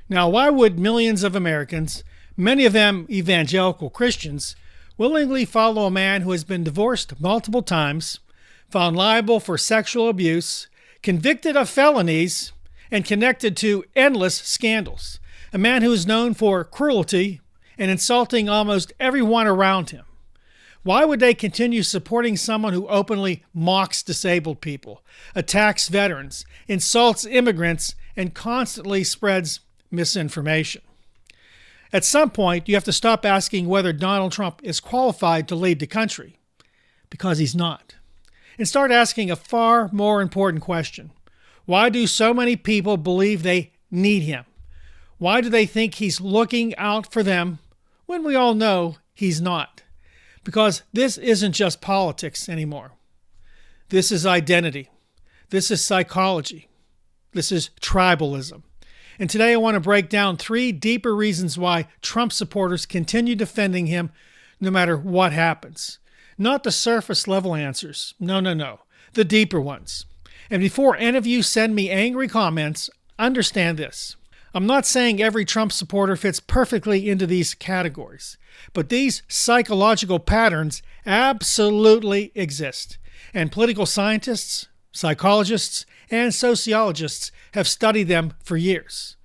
Now, why would millions of Americans, many of them evangelical Christians, willingly follow a man who has been divorced multiple times, found liable for sexual abuse, convicted of felonies, and connected to endless scandals? A man who is known for cruelty and insulting almost everyone around him. Why would they continue supporting someone who openly mocks disabled people, attacks veterans, insults immigrants, and constantly spreads misinformation? At some point, you have to stop asking whether Donald Trump is qualified to lead the country, because he's not, and start asking a far more important question. Why do so many people believe they need him? Why do they think he's looking out for them when we all know he's not? Because this isn't just politics anymore. This is identity. This is psychology. This is tribalism. And today I want to break down 3 deeper reasons why Trump supporters continue defending him no matter what happens. Not the surface level answers. No. The deeper ones. And before any of you send me angry comments, understand this. I'm not saying every Trump supporter fits perfectly into these categories, but these psychological patterns absolutely exist. And political scientists, psychologists, and sociologists have studied them for years.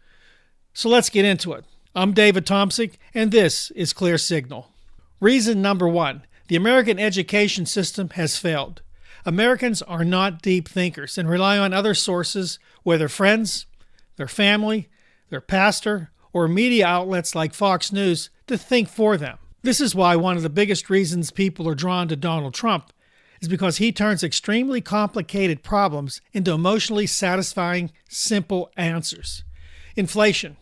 So let's get into it. I'm David Tomsic, and this is Clear Signal. Reason number 1, the American education system has failed. Americans are not deep thinkers and rely on other sources, whether friends, their family, their pastor, or media outlets like Fox News, to think for them. This is why one of the biggest reasons people are drawn to Donald Trump is because he turns extremely complicated problems into emotionally satisfying, simple answers. Inflation,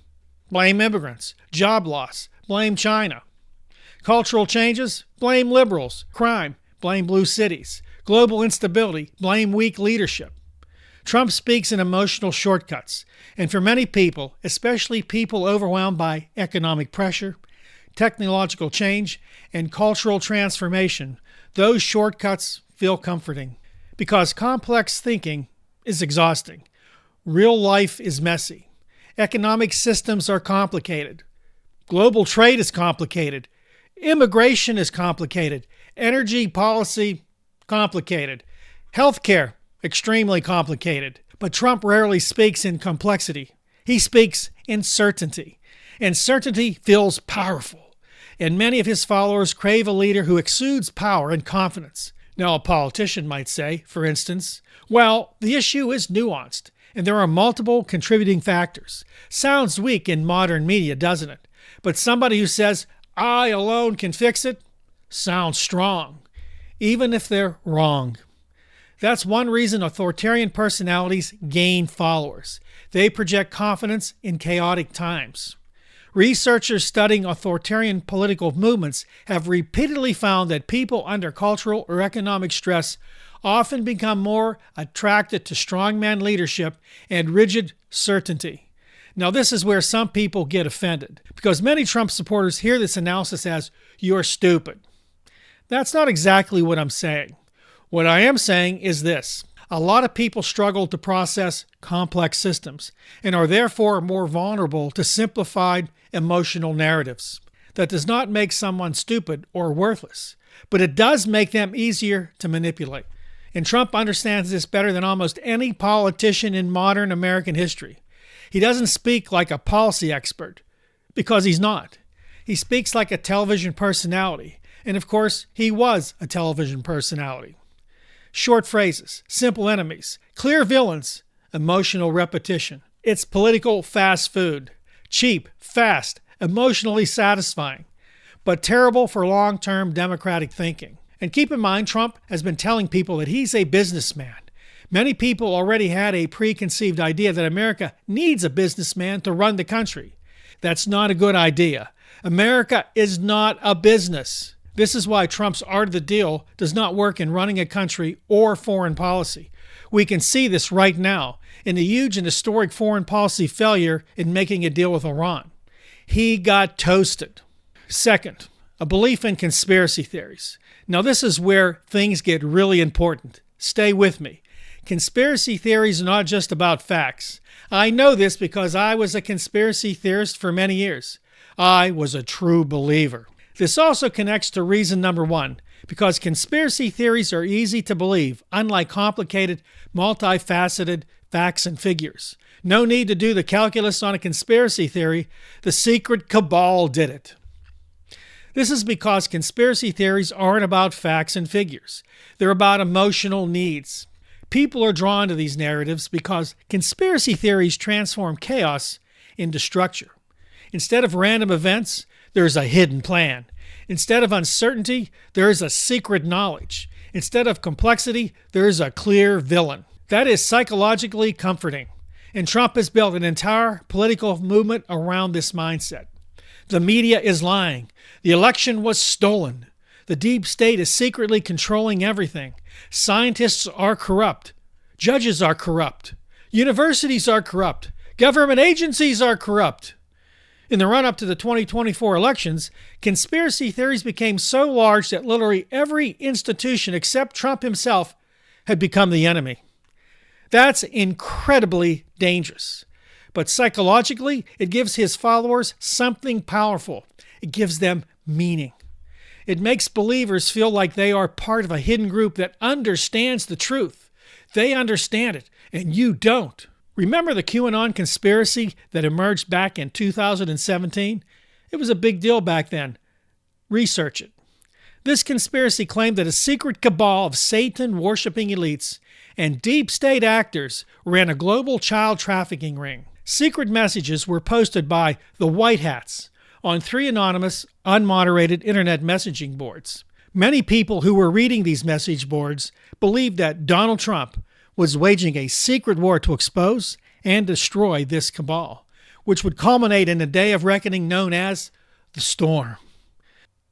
blame immigrants. Job loss, blame China. Cultural changes, blame liberals. Crime, blame blue cities. Global instability, blame weak leadership. Trump speaks in emotional shortcuts, and for many people, especially people overwhelmed by economic pressure, technological change, and cultural transformation, those shortcuts feel comforting. Because complex thinking is exhausting. Real life is messy. Economic systems are complicated. Global trade is complicated. Immigration is complicated. Energy policy, complicated. Healthcare, extremely complicated. But Trump rarely speaks in complexity. He speaks in certainty. And certainty feels powerful. And many of his followers crave a leader who exudes power and confidence. Now, a politician might say, for instance, well, the issue is nuanced, and there are multiple contributing factors. Sounds weak in modern media, doesn't it? But somebody who says, I alone can fix it, sounds strong, even if they're wrong. That's one reason authoritarian personalities gain followers. They project confidence in chaotic times. Researchers studying authoritarian political movements have repeatedly found that people under cultural or economic stress often become more attracted to strongman leadership and rigid certainty. Now, this is where some people get offended, because many Trump supporters hear this analysis as, you're stupid. That's not exactly what I'm saying. What I am saying is this. A lot of people struggle to process complex systems and are therefore more vulnerable to simplified emotional narratives. That does not make someone stupid or worthless, but it does make them easier to manipulate. And Trump understands this better than almost any politician in modern American history. He doesn't speak like a policy expert, because he's not. He speaks like a television personality, and of course, he was a television personality. Short phrases, simple enemies, clear villains, emotional repetition. It's political fast food. Cheap, fast, emotionally satisfying, but terrible for long-term democratic thinking. And keep in mind, Trump has been telling people that he's a businessman. Many people already had a preconceived idea that America needs a businessman to run the country. That's not a good idea. America is not a business. This is why Trump's art of the deal does not work in running a country or foreign policy. We can see this right now in the huge and historic foreign policy failure in making a deal with Iran. He got toasted. Second, a belief in conspiracy theories. Now, this is where things get really important. Stay with me. Conspiracy theories are not just about facts. I know this because I was a conspiracy theorist for many years. I was a true believer. This also connects to reason number 1, because conspiracy theories are easy to believe, unlike complicated, multifaceted facts and figures. No need to do the calculus on a conspiracy theory. The secret cabal did it. This is because conspiracy theories aren't about facts and figures. They're about emotional needs. People are drawn to these narratives because conspiracy theories transform chaos into structure. Instead of random events, there's a hidden plan. Instead of uncertainty, there is a secret knowledge. Instead of complexity, there is a clear villain. That is psychologically comforting. And Trump has built an entire political movement around this mindset. The media is lying. The election was stolen. The deep state is secretly controlling everything. Scientists are corrupt. Judges are corrupt. Universities are corrupt. Government agencies are corrupt. In the run-up to the 2024 elections, conspiracy theories became so large that literally every institution except Trump himself had become the enemy. That's incredibly dangerous. But psychologically, it gives his followers something powerful. It gives them meaning. It makes believers feel like they are part of a hidden group that understands the truth. They understand it, and you don't. Remember the QAnon conspiracy that emerged back in 2017? It was a big deal back then. Research it. This conspiracy claimed that a secret cabal of Satan-worshipping elites and deep state actors ran a global child trafficking ring. Secret messages were posted by the White Hats on 3 anonymous, unmoderated internet messaging boards. Many people who were reading these message boards believed that Donald Trump was waging a secret war to expose and destroy this cabal, which would culminate in a day of reckoning known as the Storm.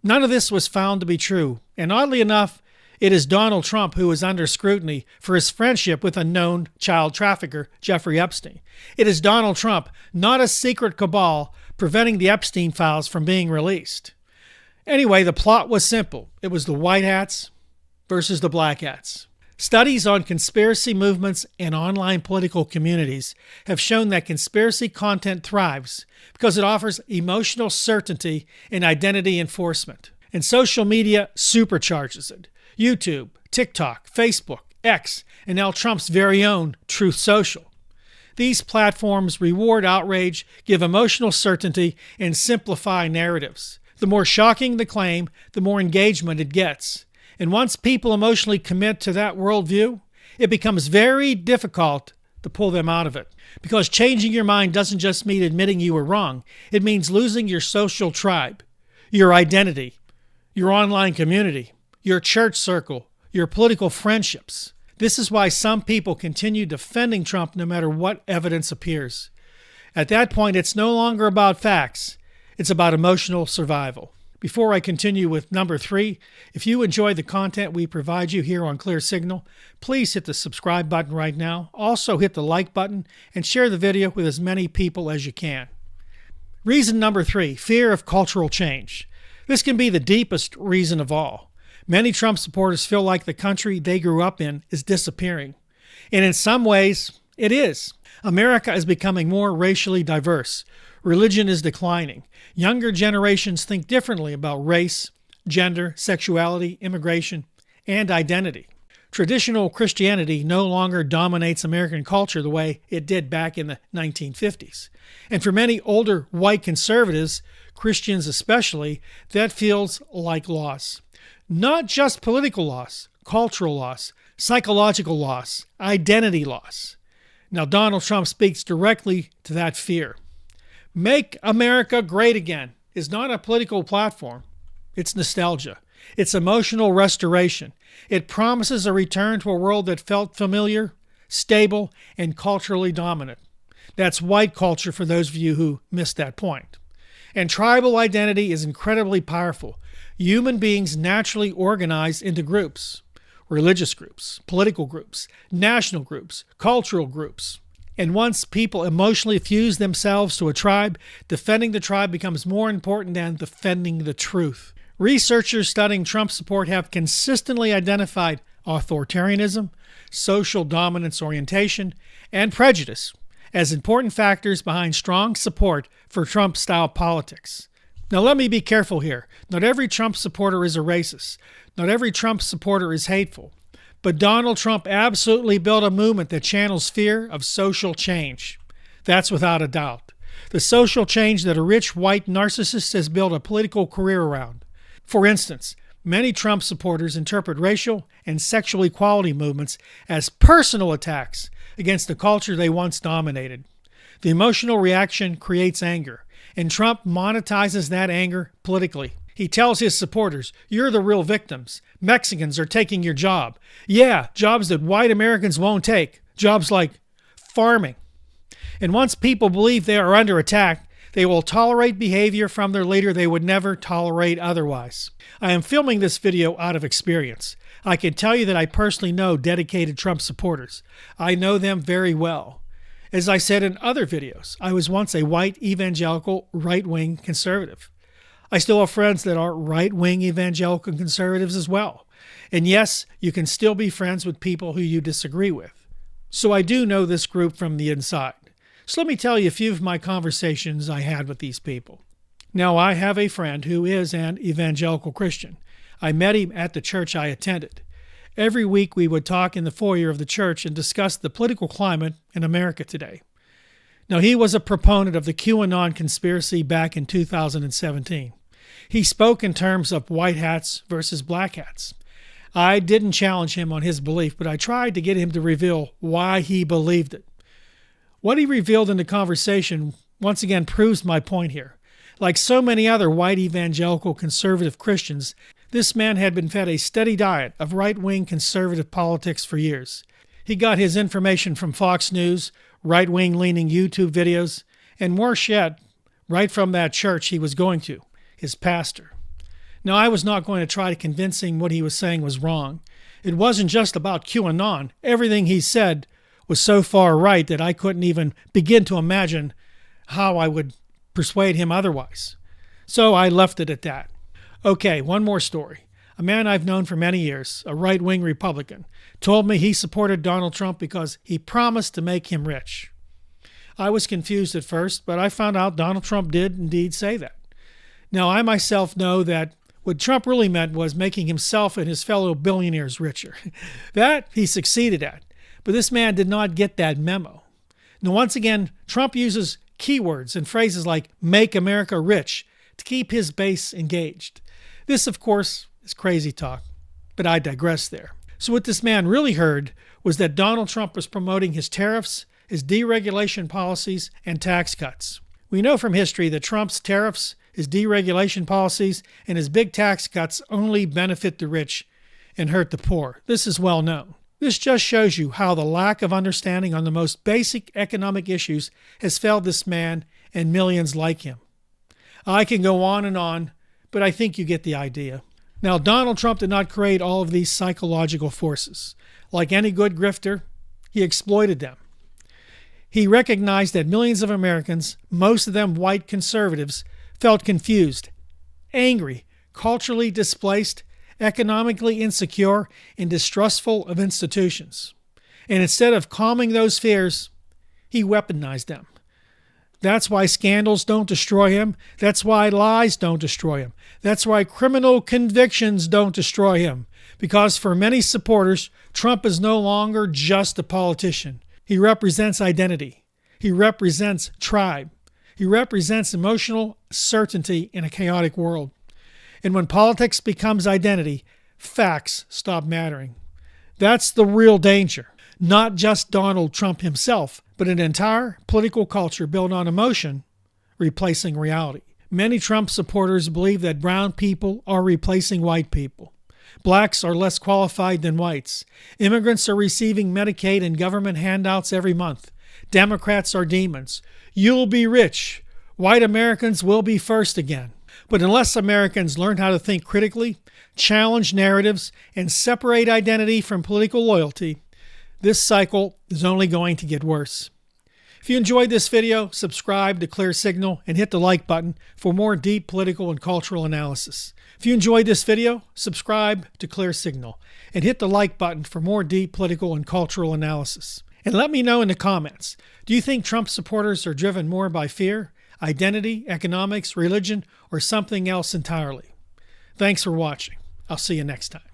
None of this was found to be true, and oddly enough, it is Donald Trump who is under scrutiny for his friendship with a known child trafficker, Jeffrey Epstein. It is Donald Trump, not a secret cabal, preventing the Epstein files from being released. Anyway, the plot was simple. It was the White Hats versus the Black Hats. Studies on conspiracy movements and online political communities have shown that conspiracy content thrives because it offers emotional certainty and identity enforcement. And social media supercharges it. YouTube, TikTok, Facebook, X, and now Trump's very own Truth Social. These platforms reward outrage, give emotional certainty, and simplify narratives. The more shocking the claim, the more engagement it gets. And once people emotionally commit to that worldview, it becomes very difficult to pull them out of it. Because changing your mind doesn't just mean admitting you were wrong. It means losing your social tribe, your identity, your online community, your church circle, your political friendships. This is why some people continue defending Trump no matter what evidence appears. At that point, it's no longer about facts. It's about emotional survival. Before I continue with number 3, if you enjoy the content we provide you here on Clear Signal, please hit the subscribe button right now. Also hit the like button and share the video with as many people as you can. Reason number 3, fear of cultural change. This can be the deepest reason of all. Many Trump supporters feel like the country they grew up in is disappearing. And in some ways, it is. America is becoming more racially diverse. Religion is declining. Younger generations think differently about race, gender, sexuality, immigration, and identity. Traditional Christianity no longer dominates American culture the way it did back in the 1950s. And for many older white conservatives, Christians especially, that feels like loss. Not just political loss, cultural loss, psychological loss, identity loss. Now, Donald Trump speaks directly to that fear. Make America Great Again is not a political platform. It's nostalgia. It's emotional restoration. It promises a return to a world that felt familiar, stable, and culturally dominant. That's white culture for those of you who missed that point. And tribal identity is incredibly powerful. Human beings naturally organize into groups. Religious groups, political groups, national groups, cultural groups. And once people emotionally fuse themselves to a tribe, defending the tribe becomes more important than defending the truth. Researchers studying Trump support have consistently identified authoritarianism, social dominance orientation, and prejudice as important factors behind strong support for Trump-style politics. Now let me be careful here. Not every Trump supporter is a racist. Not every Trump supporter is hateful. But Donald Trump absolutely built a movement that channels fear of social change. That's without a doubt. The social change that a rich white narcissist has built a political career around. For instance, many Trump supporters interpret racial and sexual equality movements as personal attacks against the culture they once dominated. The emotional reaction creates anger, and Trump monetizes that anger politically. He tells his supporters, "You're the real victims. Mexicans are taking your job. Yeah, jobs that white Americans won't take. Jobs like farming." And once people believe they are under attack, they will tolerate behavior from their leader they would never tolerate otherwise. I am filming this video out of experience. I can tell you that I personally know dedicated Trump supporters. I know them very well. As I said in other videos, I was once a white evangelical right-wing conservative. I still have friends that are right-wing evangelical conservatives as well. And yes, you can still be friends with people who you disagree with. So I do know this group from the inside. So let me tell you a few of my conversations I had with these people. Now, I have a friend who is an evangelical Christian. I met him at the church I attended. Every week we would talk in the foyer of the church and discuss the political climate in America today. Now, he was a proponent of the QAnon conspiracy back in 2017. He spoke in terms of white hats versus black hats. I didn't challenge him on his belief, but I tried to get him to reveal why he believed it. What he revealed in the conversation once again proves my point here. Like so many other white evangelical conservative Christians, this man had been fed a steady diet of right-wing conservative politics for years. He got his information from Fox News, right-wing leaning YouTube videos, and worse yet, right from that church he was going to, his pastor. Now, I was not going to try to convince him what he was saying was wrong. It wasn't just about QAnon. Everything he said was so far right that I couldn't even begin to imagine how I would persuade him otherwise. So I left it at that. Okay, one more story. A man I've known for many years, a right-wing Republican, told me he supported Donald Trump because he promised to make him rich. I was confused at first, but I found out Donald Trump did indeed say that. Now, I myself know that what Trump really meant was making himself and his fellow billionaires richer. That he succeeded at. But this man did not get that memo. Now, once again, Trump uses keywords and phrases like "make America rich" to keep his base engaged. This, of course, is crazy talk, but I digress there. So what this man really heard was that Donald Trump was promoting his tariffs, his deregulation policies, and tax cuts. We know from history that Trump's tariffs, his deregulation policies, and his big tax cuts only benefit the rich and hurt the poor. This is well known. This just shows you how the lack of understanding on the most basic economic issues has failed this man and millions like him. I can go on, but I think you get the idea. Now, Donald Trump did not create all of these psychological forces. Like any good grifter, he exploited them. He recognized that millions of Americans, most of them white conservatives, felt confused, angry, culturally displaced, economically insecure, and distrustful of institutions. And instead of calming those fears, he weaponized them. That's why scandals don't destroy him. That's why lies don't destroy him. That's why criminal convictions don't destroy him. Because for many supporters, Trump is no longer just a politician. He represents identity. He represents tribe. He represents emotional certainty in a chaotic world. And when politics becomes identity, facts stop mattering. That's the real danger. Not just Donald Trump himself, but an entire political culture built on emotion replacing reality. Many Trump supporters believe that brown people are replacing white people. Blacks are less qualified than whites. Immigrants are receiving Medicaid and government handouts every month. Democrats are demons. You'll be rich. White Americans will be first again. But unless Americans learn how to think critically, challenge narratives, and separate identity from political loyalty, this cycle is only going to get worse. If you enjoyed this video, subscribe to Clear Signal and hit the like button for more deep political and cultural analysis. If you enjoyed this video, subscribe to Clear Signal and hit the like button for more deep political and cultural analysis. And let me know in the comments, do you think Trump supporters are driven more by fear, identity, economics, religion, or something else entirely? Thanks for watching. I'll see you next time.